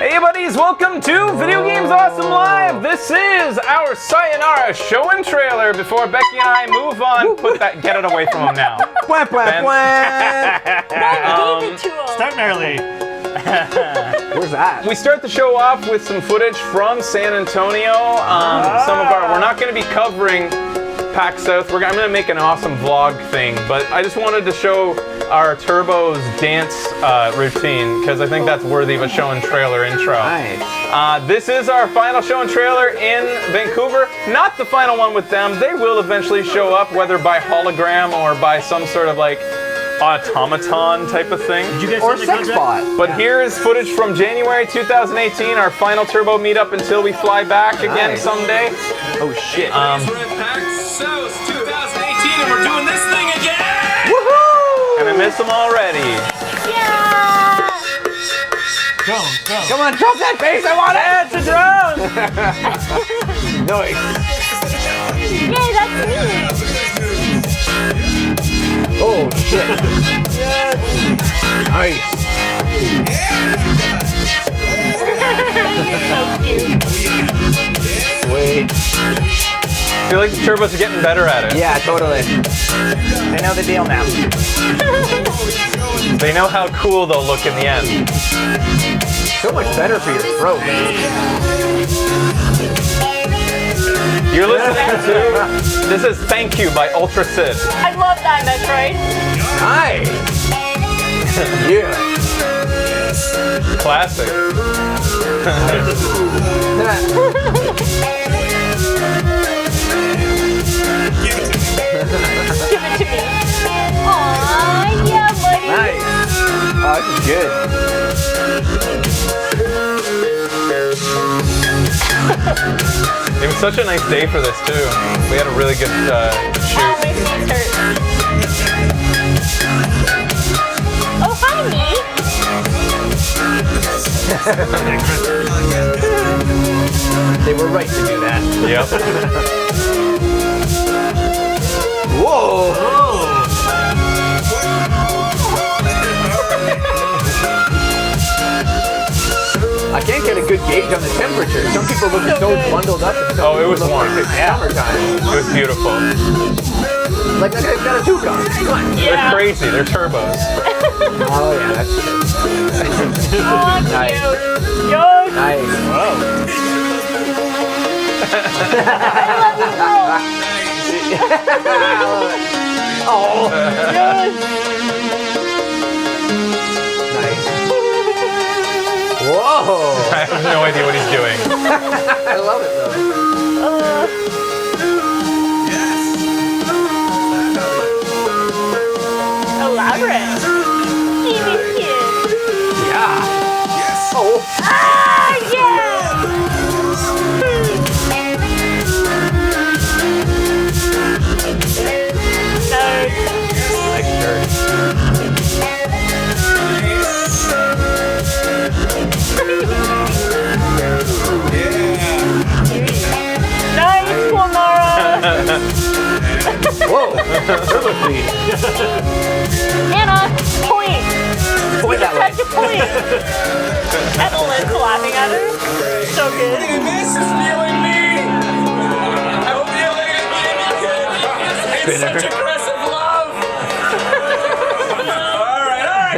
Hey buddies, welcome to Video Games Awesome Live. This is our Sayonara show and trailer. Before Becky and I move on, get it away from him now. Ben gave it to him. Starting early. Where's that? We start the show off with some footage from San Antonio. We're not going to be covering PAX South. I'm going to make an awesome vlog thing, but I just wanted to show our Turbo's dance routine because I think that's worthy of a show and trailer intro. Nice. This is our final show and trailer in Vancouver. Not the final one with them. They will eventually show up, whether by hologram or by some sort of like automaton type of thing. Did you guys Or sign the sex contract? bot. But here is footage from January 2018, our final Turbo meetup until we fly back again Nice. someday. Oh shit. We're at PAX South 2018 and we're doing this thing again! Woohoo! And I miss them already. Yeah! Go. Come on, drop that bass, I want it! It's a drone! Nice. Yay, that's me! Oh shit. Nice. You're so cute. Sweet. I feel like the Turbos are getting better at it. Yeah, totally. They know the deal now. They know how cool they'll look in the end. So much better for your throat, man. You're listening to This is Thank You by Ultra Sid. I love that Metroid. Nice. Yeah. Classic. Give it to me. Aww, yeah, buddy. Nice. Oh, this is good. It was such a nice day for this too. We had a really good shoot. Oh, my knees hurt. Oh, hi, me. They were right to do that. Yep. Whoa. I can't get a good gauge on the temperature. Some people look so bundled up. And some Oh, it was people look warm. like it's summertime. It was beautiful. Like that guy's got a toque on. Come on. They're Yeah. crazy. They're turbos. Oh yeah, that's true. Oh, Nice. cute. Yuck. Nice. Oh. Yes. Nice. Whoa. I have no idea what he's doing. I love it though. Elaborate. Even kid. Yeah. Oh. Ah, yeah. Nice shirt. Nice, Sayonara. Whoa. Turbo speed. Anna, point. Point that way. Touch a point. Evelyn's laughing at her. So good. This is feeling me! I hope you like it, baby kid! It's such aggressive love!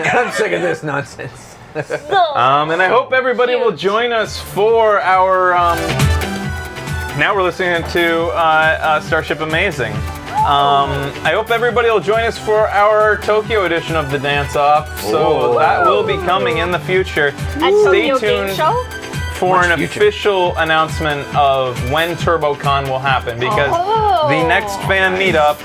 Alright. I'm sick of this nonsense. And I hope everybody will join us for our. Now we're listening to Starship Amazing. I hope everybody will join us for our Tokyo edition of the Dance Off. So Ooh. that will be coming in the future. At Stay Tokyo Game tuned Show? for Much an future. official announcement of when TurboCon will happen because Oh. the next fan meetup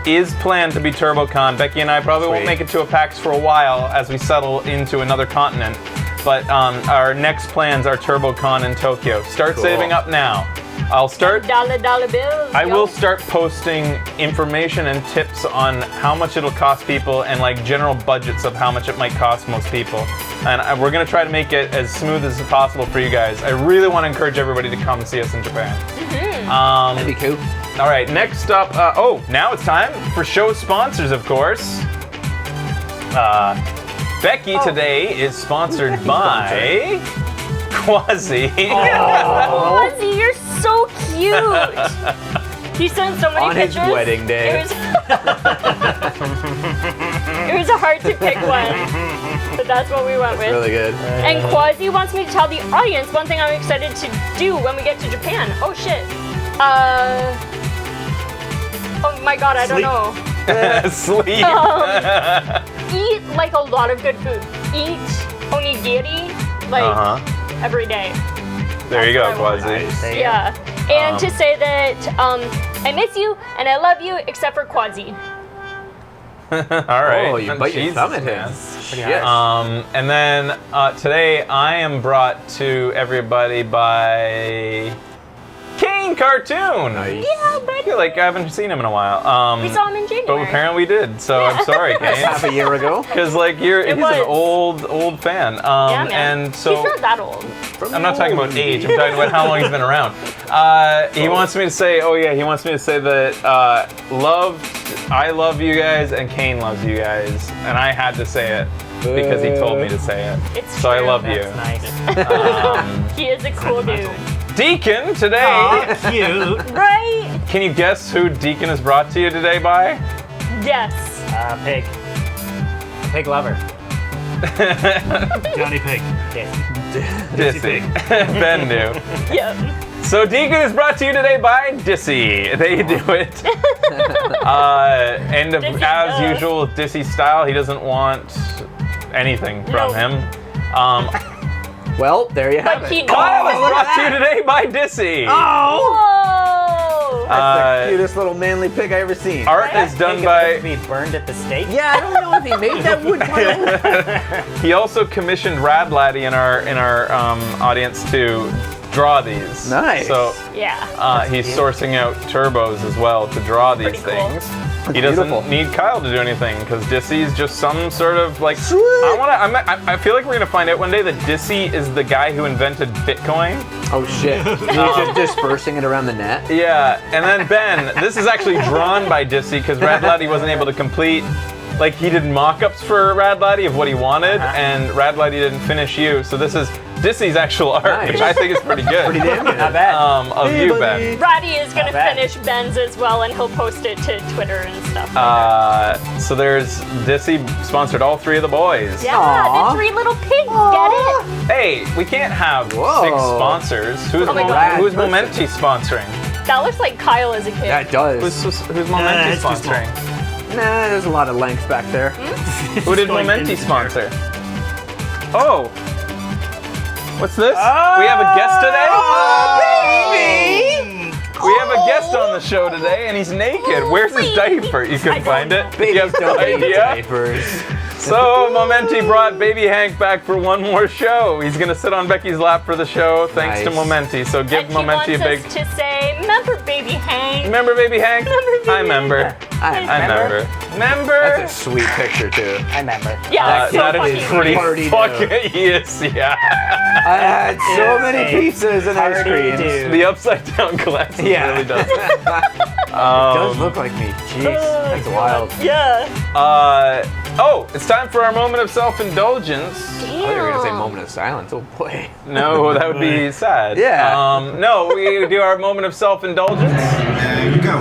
is planned to be TurboCon. Becky and I probably won't Sweet. make it to a PAX for a while as we settle into another continent. But our next plans are TurboCon in Tokyo. Start Cool. saving up now. I'll start. Dollar bills. I yo. will start posting information and tips on how much it'll cost people and like general budgets of how much it might cost most people. And we're gonna try to make it as smooth as possible for you guys. I really want to encourage everybody to come see us in Japan. That'd be cool. All right, next up. Now it's time for show sponsors, of course. Becky today is sponsored by Quasi. Quasi, you're so cute. He sent so many On his pictures. wedding day. It was, it was hard to pick one, but that's what we went with. Really good. And Quasi wants me to tell the audience one thing I'm excited to do when we get to Japan. Oh shit. Oh my god, I don't know. Sleep. Eat like a lot of good food. Eat onigiri like every day. There you go, That's what I Quasi. want. Yeah. And to say that I miss you and I love you except for Quasi. All right. Oh, you bite your Jesus, thumb at him. man. Shit. And then today I am brought to everybody by Kane Cartoon. Nice. Yeah, I feel like I haven't seen him in a while. we saw him in But January. apparently we did, so I'm sorry, Half Kane. a year ago. Because like he's an was. old fan. Yeah, man. And so He's not that old. I'm not talking about age. I'm talking about how long he's been around. He wants me to say, he wants me to say that I love you guys and Kane loves you guys, and I had to say it because he told me to say it. It's So I true. love you. Nice. He is a cool dude. Deacon today. Cute. Right? Can you guess who Deacon is brought to you today by? Yes. Pig. Pig lover. Johnny Pig. Dissy. Ben knew. Yep. So Deacon is brought to you today by Dissy. They do it. And Dissy as does. usual with Dissy style, he doesn't want anything from No. him. Well, there you have But it. he Kyle is knows. brought to you today by Dissy. Whoa! That's the cutest little manly pig I ever seen. Art is done by. Be burned at the stake. Yeah, I don't know if he made that wood pile. He also commissioned Rad Laddie in our audience to draw these. Nice. So Yeah. he's sourcing out turbos as well to draw these Pretty cool. things. He doesn't beautiful. need Kyle to do anything because Dissy's just some sort of like. Sweet. I feel like we're gonna find out one day that Dissy is the guy who invented Bitcoin. Oh shit. He's just dispersing it around the net. Yeah, and then Ben, this is actually drawn by Dissy because Rad Laddie wasn't able to complete. Like he did mock-ups for Rad Laddie of what he wanted, and Rad Laddie didn't finish you. So this is Dissy's actual art, Nice. which I think is pretty good. Pretty damn good. Not bad. Of Hey, you, buddy. Ben. Roddy is gonna bad. finish Ben's as well, and he'll post it to Twitter and stuff. So there's Dissy sponsored all three of the boys. yeah, Aw. the three little pigs. Get it? Hey, we can't have Whoa. 6 sponsors. Who's Oh my God. who's Momenti sponsoring? That looks like Kyle as a kid. Yeah, it does. Who's Momenti it's too sponsoring? Nah, there's a lot of length back there. Who did Going Momenti into sponsor? Oh. What's this? We have a guest today? We have a guest on the show today, and he's naked. Where's his diaper? You I couldn't don't find it? know. You Babies have no don't need idea? diapers. So, Momenti brought Baby Hank back for one more show. He's going to sit on Becky's lap for the show, thanks to Nice. Momenti. So give And he Momenti a wants big... us to say, remember baby Hank. Remember Baby Hank? Remember Baby I remember. I I remember. Remember? That's a sweet picture too. I remember. Yeah, so that fucking is pretty Party fucking... Yes, yeah. I had so many It's a pizzas and ice party, creams. dude. The upside down glasses Yeah. really does. It does look like me. Jeez, that's wild. Yeah. It's time for our moment of self-indulgence. I thought you were gonna say moment of silence. Oh boy. No, that would be sad. Yeah. No, we do our moment of self-indulgence. There you go.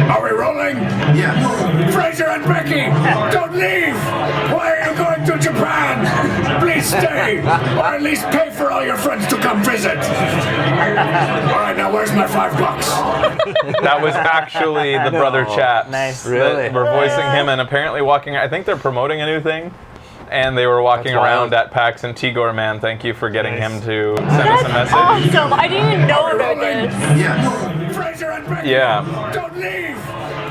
Are we rolling? Yes. Fraser and Becky, don't leave! Why are you going to Japan? Please stay, or at least pay for all your friends to come visit. All right, now where's my $5? That was actually the brother chaps. Nice. Really? That were voicing him and apparently walking. I think they're promoting a new thing. And they were walking That's around wild. at PAX and Tigor, man. Thank you for getting Nice. him to send us a That's message. awesome. I didn't even know about Rolling. this. Yes. Fraser and Becky, Yeah. don't leave!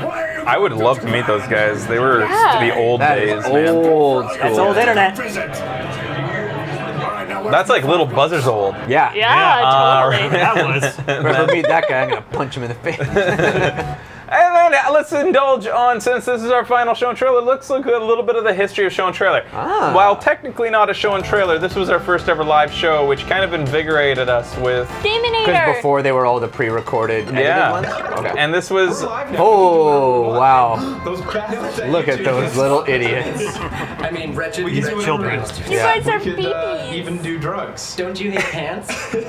Why are you I would going love to meet those guys. They were Yeah. to be old That days, is man. old school. That's old internet. Visit. All right, now where's That's my like Little $5? Buzzer's old. Yeah. Yeah, totally. That was. If I ever meet that guy, I'm gonna punch him in the face. And then let's indulge on, since this is our final show and trailer, let's look at a little bit of the history of show and trailer. While technically not a show and trailer, this was our first ever live show, which kind of invigorated us with... Because Demonator! before they were all the pre-recorded edited ones? Okay. And this was... Oh, wow. Those bastards. Look at those little idiots. I mean, wretched We can do children. whatever. You guys are We could babies! even do drugs. Don't you hate pants? The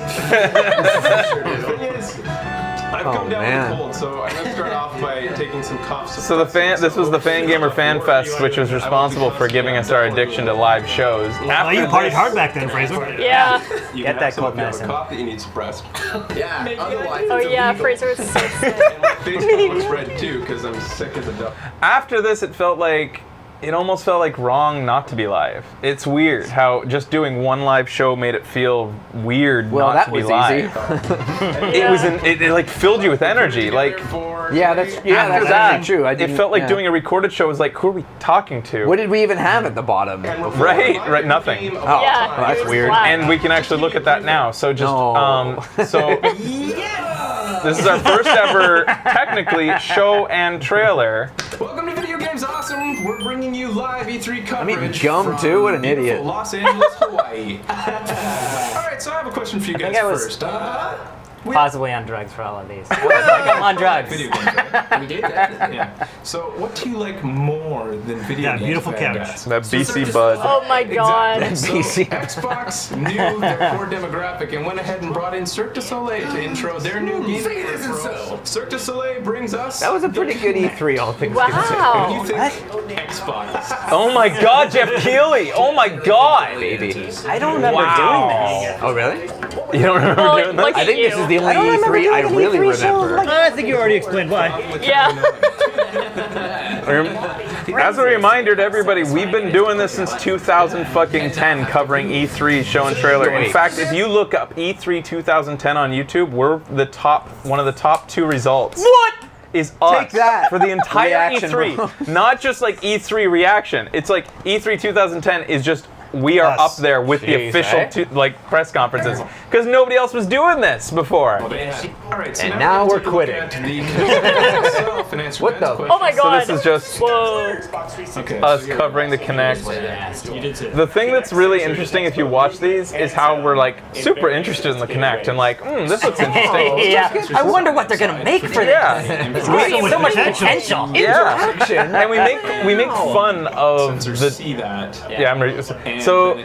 thing is, I've come down man. with a cold, so I'm gonna start off by taking some cough So this was the Fan Gamer Fan Fest, which was responsible for giving us our addiction to live shows. Oh, After you partied this- hard back then, Fraser. Yeah. Get that cold medicine. cough that you need suppressed. Yeah, otherwise. Oh it's yeah, illegal. Fraser was so sick. And my face kind of looks red too, because I'm sick as a duck. After this, it almost felt like wrong not to be live. It's weird how just doing one live show made it feel weird Well, not that to be was live. easy. It was it like filled you with energy. Like Yeah, that's after that's that, actually true. I it didn't- felt like yeah. doing a recorded show was like, who are we talking to? What did we even have at the bottom? Right, nothing. Oh, Yeah, well, that's it was weird. flat. And we can actually look at that now. So just No. so this is our first ever technically show and trailer. Welcome to Video Games Awesome. We're bringing you live E3 coverage. gum, from too? What an beautiful idiot. Los Angeles, Hawaii. All right, so I have a question for you guys I was- first. Possibly on drugs for all of these. Like I'm on drugs. Video games, right? We did that. Yeah. So, what do you like more than video Yeah, games? beautiful fan couch. guys? That BC Bud. Oh my god. Exactly. So, BC. Xbox knew their core demographic and went ahead and brought in Cirque du Soleil to intro their new game. Say it isn't so. Cirque du Soleil brings us. That was a pretty good E3, all things When Wow. you think Xbox. Oh my God, Jeff Keighley! Oh my God! Baby. I don't remember Wow. Oh, really? You don't remember Oh, doing look that? I think this is the only E3 I really remember. I think you already explained why. Yeah. As a reminder to everybody, we've been doing this since 2010, covering E3 show and trailer. In fact, if you look up E3 2010 on YouTube, we're one of the top 2 results. What? Is us Take that. for the entire Reaction, E3, bro. not just like E3 reaction. It's like E3 2010 is just we are Us. up there with the Jeez, official eh? like press conferences because nobody else was doing this before. All right, so And now we're take a look quitting. at the Kinect itself and answer What Ben's the- question. Oh my So god. this is just Whoa. Okay, us so you're- covering the Kinect. You did too. The thing that's really interesting if you watch these is how we're like super interested in the Kinect and like, this looks interesting. Yeah. I wonder what they're gonna make for this. Yeah, So much potential. yeah. And we make fun of Sensors the. see that. Yeah, I'm ready. So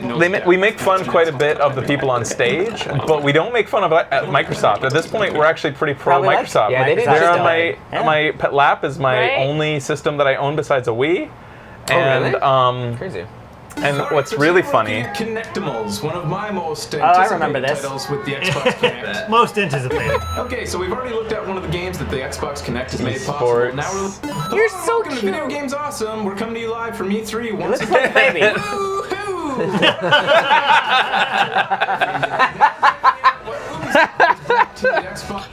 we make fun quite a bit of the people on stage, but we don't make fun of Microsoft. At this point, we're actually pretty pro Probably like- Microsoft. Yeah, they didn't They're just on my Yeah. my pet lap is my Right. only system that I own besides a Wii. really? And Crazy. and Alright, what's so really today we're funny. looking at Kinectimals, one of my most I remember anticipated this. titles with the Xbox Kinect. Most anticipated. Okay, so we've already looked at one of the games that the Xbox Kinect has made possible. Sports. Now we're You're so welcome to cute. Video Games Awesome. We're coming to you live from E3 once Looks like a baby. to the Xbox.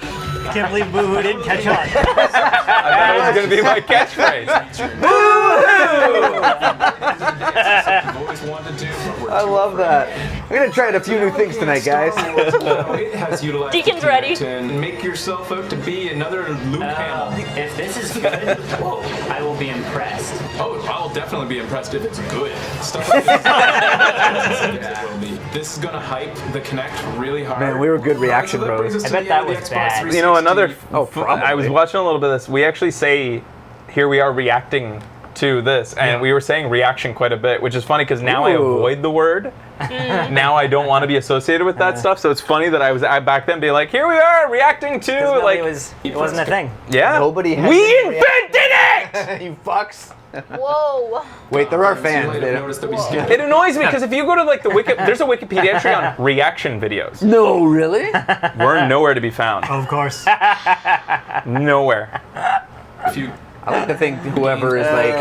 I can't believe Boo Hoo didn't catch on. I thought it was going to be my catchphrase. I've always wanted to, but we're I love that. I'm gonna try a few new things tonight, guys. It has utilized Deacon's the ready. Kinect and make yourself out to be another Luke Hamill. If this is good, I will be impressed. Oh, I'll definitely be impressed if it's good. Stuff like this. Will be. This is gonna hype the Kinect really hard. Man, we were good reaction So that brings bros. us I to bet the that end of the was Xbox bad. 360. You know, another. probably. I was watching a little bit of this. We actually say, here we are reacting to this, and we were saying reaction quite a bit, which is funny because now I Ooh. avoid the word. Now I don't want to be associated with that stuff. So it's funny that I back then be like, here we are reacting to like, It wasn't a thing. yeah, Nobody has we any invented it. You fucks. Whoa. Wait, there are You fans. might They have don't- noticed that we skipped It annoys me because if you go to like there's a Wikipedia entry on reaction videos. No, really? We're nowhere to be found. Of course. Nowhere. a few. I like to think whoever is like,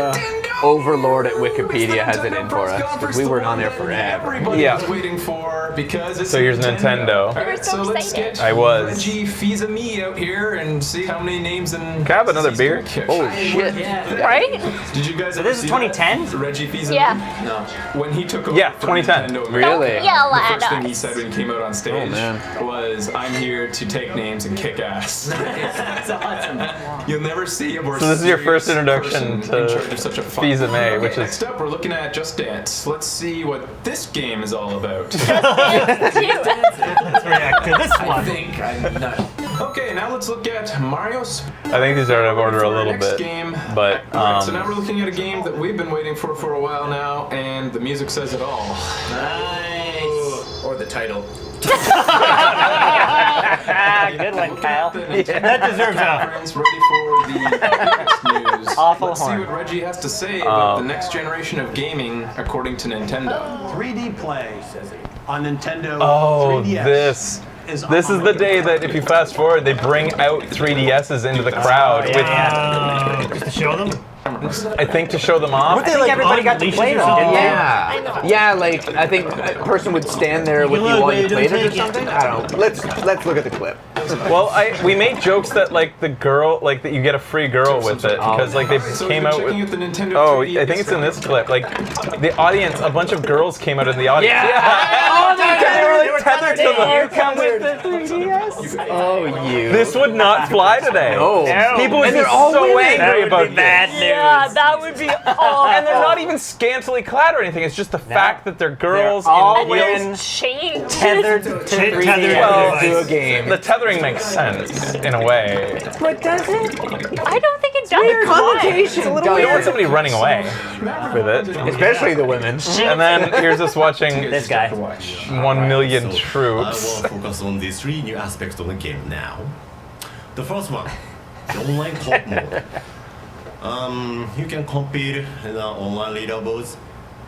overlord at Wikipedia has it in for us, because we weren't on there forever. Everybody Yeah. was waiting for because it's So here's Nintendo. All right, so so let's excited. get I was. Reggie Fils-Ami out here and see how many names and. Can I have another beer? Holy shit. Right? Did you guys? So ever this is see 2010? that? Reggie Fils-Ami. Yeah. No. When he took over. Yeah, for 2010. Nintendo, Really? Don't yell The at first thing he us. said when he came out on stage Oh, man. was, "I'm here to take names and kick ass." That's awesome. You'll never see a more So this is your first serious introduction person in to charge of such a fun. Fils-Ami, Okay, which is- next up we're looking at Just Dance. Let's see what this game is all about. Let's react to this one. think I'm not. Okay, now let's look at Mario. I think these are out of order a For our little next bit, game. but Alright, so now we're looking at a game that we've been waiting for a while now, and the music says it all. Nice. Or the title. Good one, Kyle. That deserves a Friends, ready for the next news. Awful Let's horn. see what Reggie has to say about the next generation of gaming, according to Nintendo. 3D Play on Nintendo oh, 3DS. this is the day that if you fast forward, they bring out 3DSs into the crowd Just to show them? with, I think, to show them off. I think everybody got to play them, didn't they? Yeah. Yeah, like, I think a person would stand there with you look, while but you you played don't it or take it. something. I don't know. Let's look at the clip. Well, we made jokes that like the girl, like that you get a free girl with it because like they So came we've out been with. checking out the Nintendo Oh, 3DS I think it's in this clip. Like the audience, a bunch of girls came out in the audience. Oh, They were tethered to Here the. comes the 3DS. Oh, you. This would not fly today. No. People would And be they're all so women. angry about bad this. news. Yeah, that would be awful. And they're not even scantily clad or anything. It's just the fact that they're girls They're all in wheels. women Chained. tethered to 3DS. Well, to a game. The tethering makes sense in a way. But does it? I don't think it does. Connotation. You don't want somebody running away with it. Especially the women. And then here's us watching This guy. 1 million So, troops. I will focus on these three new aspects of the game now. The first one, the online co-op mode. You can compete in the online leaderboards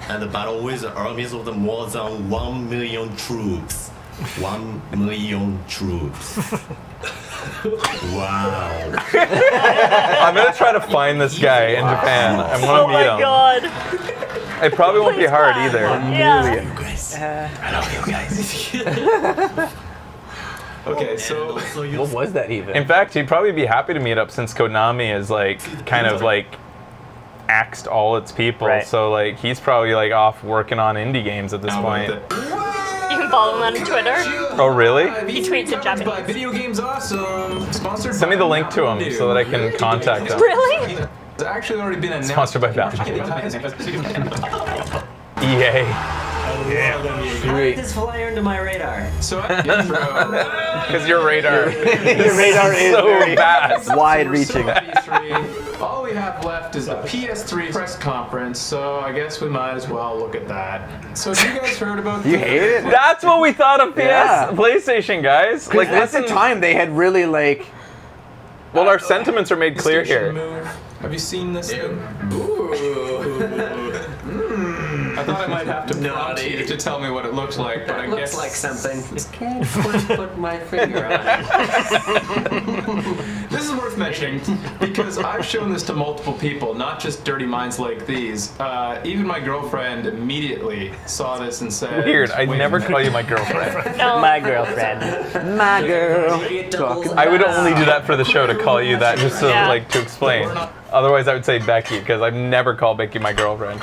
and battle with armies of the more than 1 million troops. 1 million troops. Wow. I'm gonna try to find this guy in Japan. I want Oh to meet my him. god. It probably won't be Please hard fly. either. Yeah. Okay, so What was that even? In fact, he'd probably be happy to meet up since Konami is like kind of like axed all its people. Right. So like he's probably like off working on indie games at this How point. about that? You can follow him on Twitter. Oh really? He tweets in By Japanese. Video Games Awesome. Sponsored Send me by the link to him Mountain so that I Dew. can contact him. Really? It's actually already been announced. Sponsored by Valve. EA. How did this fly under my radar? So at the intro, Because your radar Your radar is so very vast. wide-reaching. all we have left is the PS3 press conference, so I guess we might as well look at that. So have you guys heard about You hate it? That's what we thought of PS Yeah. PlayStation, guys. Like at listen. the time, they had really like. Well, our sentiments are made clear here. Move. Have you seen this thing? Ooh. I thought I might have to prompt you to tell me what it looks like, but I guess Looks like something. Can't quite put my finger on it. this is worth mentioning because I've shown this to multiple people, not just dirty minds like these. Even my girlfriend immediately saw this and said, Weird. I'd "Wait a never minute." call you my girlfriend. No. My girlfriend. My girl. It doubles I would only do that for the show to call you that, just to Yeah. like to explain. Otherwise, I would say Becky because I've never called Becky my girlfriend.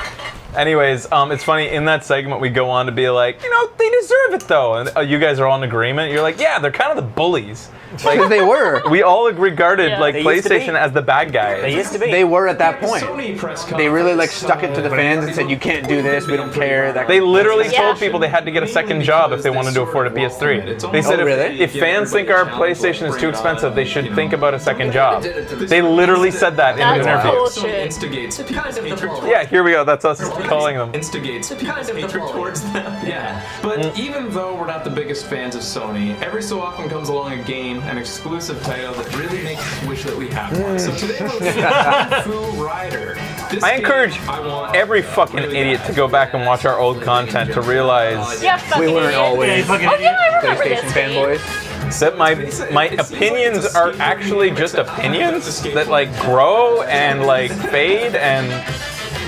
Anyways, it's funny in that segment we go on to be like, you know, they deserve it though, and you guys are all in agreement. You're like, yeah, they're kind of the bullies. Because they were. We all regarded Yeah. like They used to be. PlayStation as the bad guys. They used to be. They were at that point. Sony press They really like conference, stuck it to the fans and said, "You can't do this. We don't care." That They literally Yeah. told people they had to get a second job if they wanted to afford a PS3. They said Oh, really? if fans think our PlayStation is too expensive, they should think about a second job. They literally said that in an That's interview. bullshit. Instigates Kind of the hatred bulk. Yeah, here we go. That's us calling them. instigates Kind people's of the hatred bulk. towards them. Yeah. But even though we're not the biggest fans of Sony, every so often comes along a game, an exclusive title that really makes us wish that we had one. So today we're looking at Fu Rider. This I game, encourage I want every fucking idiot to go back and watch our old content to realize Yeah, fucking we weren't idiot. always Oh yeah, I remember PlayStation this game. fanboys. that my opinions are actually just opinions that like grow and like fade and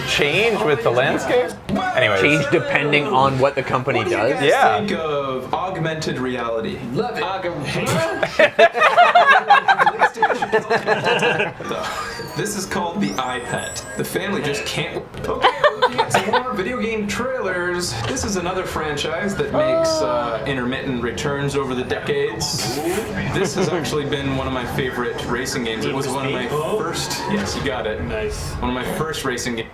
change with the landscape? Anyways. Change depending on what the company What do you does. guys Yeah. think of augmented reality? Love it. This is called the iPet. The family just can't. Okay, looking at some more video game trailers. This is another franchise that makes intermittent returns over the decades. This has actually been one of my favorite racing games. It was one of my first. Yes, you got it. Nice. One of my first racing games.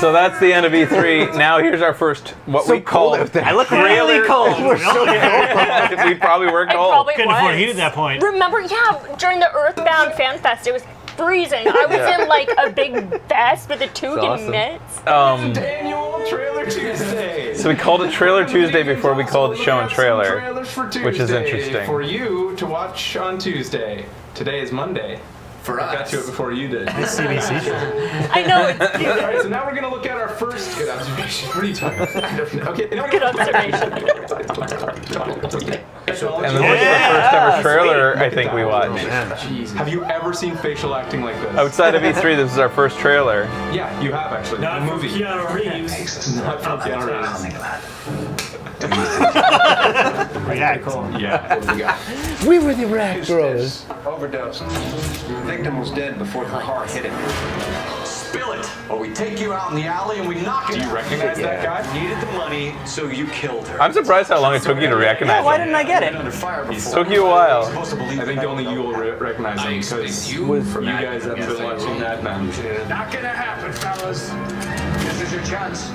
So that's the end of E3. Now here's our first, what So we call cold out there. I look really cold. We're so cold. we probably were I cold. probably Couldn't was. afford heat at that point. Remember, during the Earthbound Fan Fest, it was freezing. I was in like a big vest with a toque That's and awesome. mitts. Annual Trailer Tuesday. So we called it Trailer Tuesday before we called it Show and Trailer, Trailers for which is Tuesday interesting. For you to watch on Tuesday. Today is Monday. For I got us. to it before you did. CBC show. I know it's cute. All right, so now we're gonna look at our first good observation. What are you talking about? Okay, now Good observation. And this is the first ever trailer I think we watched. Have you ever seen facial acting like this? Outside of E3, this is our first trailer. Yeah, you have actually. Not the from movie. Keanu Reeves. Not from Keanu Reeves. Yeah, cool. Yeah, what do we got? We were the Rat Bros. Overdose. The victim was dead before the car hit him. Spill it, or we take you out in the alley and we knock it. Do you recognize that guy? Needed the money, so you killed her. I'm surprised how long it took you to recognize Why him. didn't I get it? Under fire before. Took you a while. Supposed to believe I think that only you will recognize him because you guys haven't been watching Mad Men. Not gonna happen, fellas. This is your chance.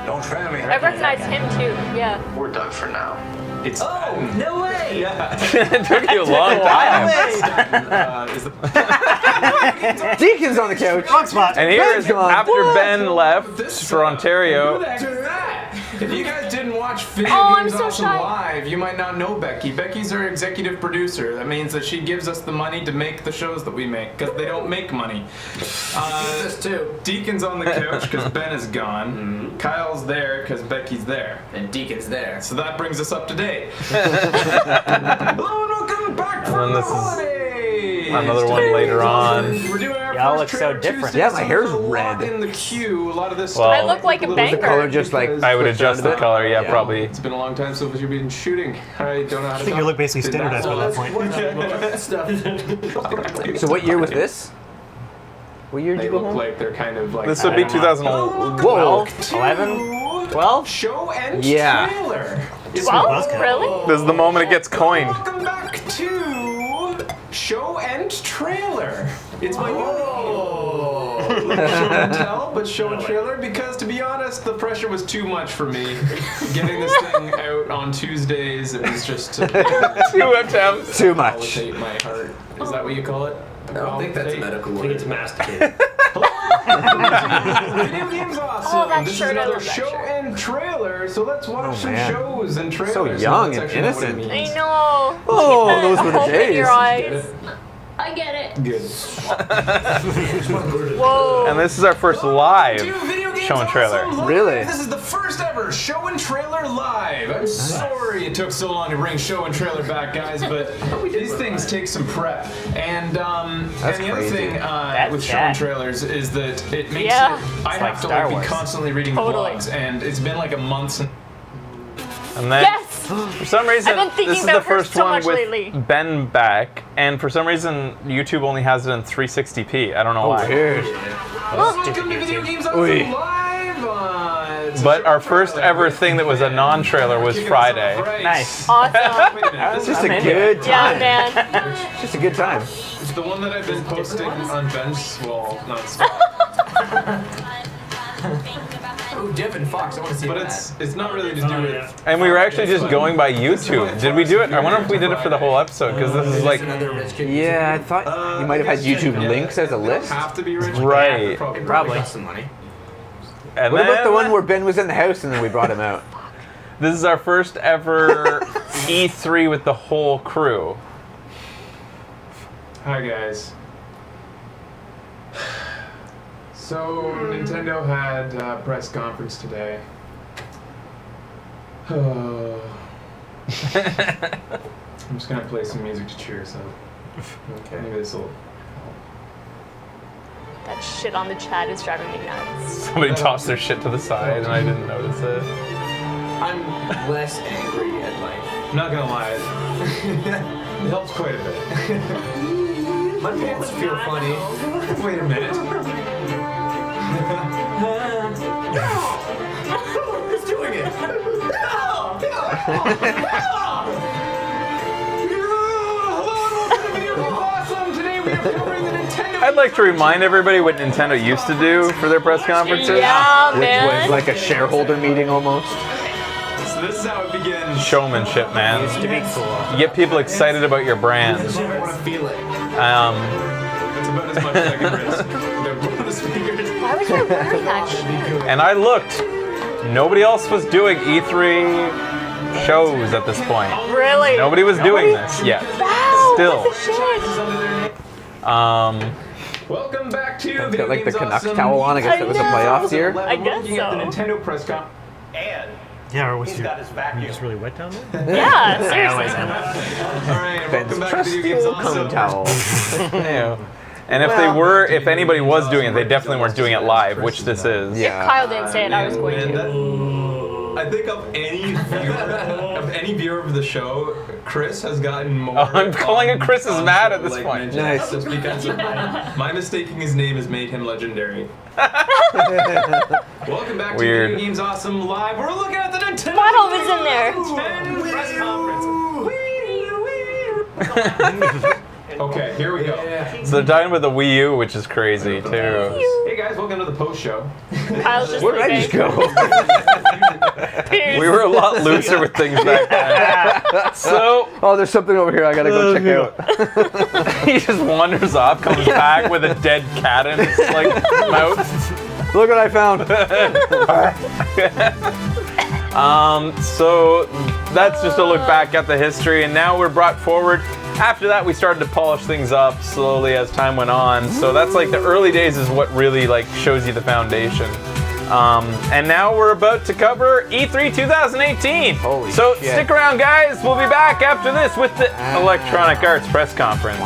Don't fail me. I recognize him too. Yeah. We're done for now. It's No way! It took you a long time. is the Deacon's on the couch. Wrong spot. And here is Ben's gone. after Ben left This for Ontario. Who the heck is that? If you guys didn't watch Video Oh, I'm Games so Awesome shy. Live, you might not know Becky. Becky's our executive producer. That means that she gives us the money to make the shows that we make, because they don't make money. This too. Deacon's on the couch because Ben is gone. Kyle's there because Becky's there. And Deacon's there. So that brings us up to date. Hello and welcome back from And the this is holidays. another one later on. We're doing our Y'all first look so Trailer different. Tuesday, Yeah, my so hair's there's a lot red. in the queue. A lot of this Well, stuff. I look like a little bit banker. Color just like I would adjust the color, yeah, Yeah. probably. It's been a long time since you've been shooting. I don't know how to I think you look basically standardized by that point. So what year was this? What year did They you go look home? like they're kind of like. This would be I don't know. 2000. Whoa. 11? 12? Show and Yeah. trailer. Well, really? This is the moment it gets coined. Welcome back to Show and Trailer. It's my new like show and tell, but show and trailer because to be honest, the pressure was too much for me. Getting this thing out on Tuesdays, it was just to 2 attempts. Too much. validate my heart. Is that what you call it? I don't think that's a medical word. It's masticated. Video Games Awesome. Oh, that This shirt, is I another love that show shirt. and trailer, so let's watch some man. shows and trailers. So young That's and actually not what it innocent. I means. know. Oh, those were the Hope in days. your eyes. I get it. Good. Whoa. And this is our first live Video Games show and trailer. Awesome Live. Really? This is the first ever show and trailer live. I'm sorry it took so long to bring show and trailer back, guys, but these things take some prep. And the other crazy. thing with show bad. and trailers is that it makes Yeah. it. I It's have like to Star be Wars. constantly reading Totally. blogs, and it's been like a month since. And then Yes. for some reason, I've been thinking this is the about her first so one much with lately. Ben back, and for some reason, YouTube only has it in 360p. I don't know why. Weird. Welcome to Video Games Awesome Oi. Live. It's a But show our and first trailer. ever thing that was a non-trailer was Kicking us off Friday. right. Nice. Awesome. Wait a minute, this Just is a into good Yeah, time. man. Just a good time. it's the one that I've been posting on Ben's wall nonstop. Oh, Devin Fox, I want to see But that. it's not really to do with. And we were actually just going by YouTube. Did we do it? I wonder if we did it for the whole episode, because this is like, Another rich kid. Yeah, I thought you might have had YouTube links as a list. Have to be rich. Right. Probably got some money. and What about the then one where Ben was in the house and then we brought him out? this is our first ever E3 with the whole crew. Hi guys. So Nintendo had a press conference today. I'm just gonna play some music to cheer us up. Okay. Maybe this will. That that shit on the chat is driving me nuts. Somebody tossed their shit to the side and I didn't notice it. I'm less angry at life. I'm not gonna lie, it helps quite a bit. My pants feel funny. Wait a minute. Who's doing it? Awesome! Today we are covering the Nintendo. I'd like to remind everybody what Nintendo used to do for their press conferences. Yeah, Which man. was like a shareholder meeting almost. So this is how it begins. Showmanship, man. Used to be cool. You get people excited about your brand. I want to feel it. That's about as much as I can risk. The bonus figures. Why was I wearing that shit? And I looked. Nobody else was doing E3 shows at this point. Really? Nobody was doing this yet. Wow, Still. what the shit? Welcome back to It's Video got like the Games Canucks Awesome. towel on. I guess that was the playoffs here. I guess Looking at the so. Nintendo press conference. And Yeah, or was he's you, got his were you vacuum. just really wet down there? Yeah, I always seriously. am. All right, Ben's welcome back to Video trusty Games old Awesome. cone towel. Yeah. And if they were, if anybody was doing it, they definitely weren't doing it live, which this is. Yeah. Kyle didn't say it, I was going to. I think of any viewer of the show, Chris has gotten more. Oh, I'm calling it Chris is mad at this like, point. mentions Nice. Just because of my mistaking his name has made him legendary. Welcome back Weird. to Video Games Awesome Live. We're looking at the Nintendo Bottle was in there. 10 press conference. Okay, here we go. So they're talking about the Wii U, which is crazy too. Hey guys, welcome to the post show. Kyle's just Where did I just sleeping. go? We were a lot looser with things back then. So Oh, there's something over here I gotta go check out. he just wanders off, comes back with a dead cat in his like mouth. Look what I found. So that's just a look back at the history, and now we're brought forward. After that, we started to polish things up slowly as time went on. So that's like the early days is what really like shows you the foundation. And now we're about to cover E3 2018. Holy so shit. stick around, guys. We'll be back after this with the Electronic Arts press conference.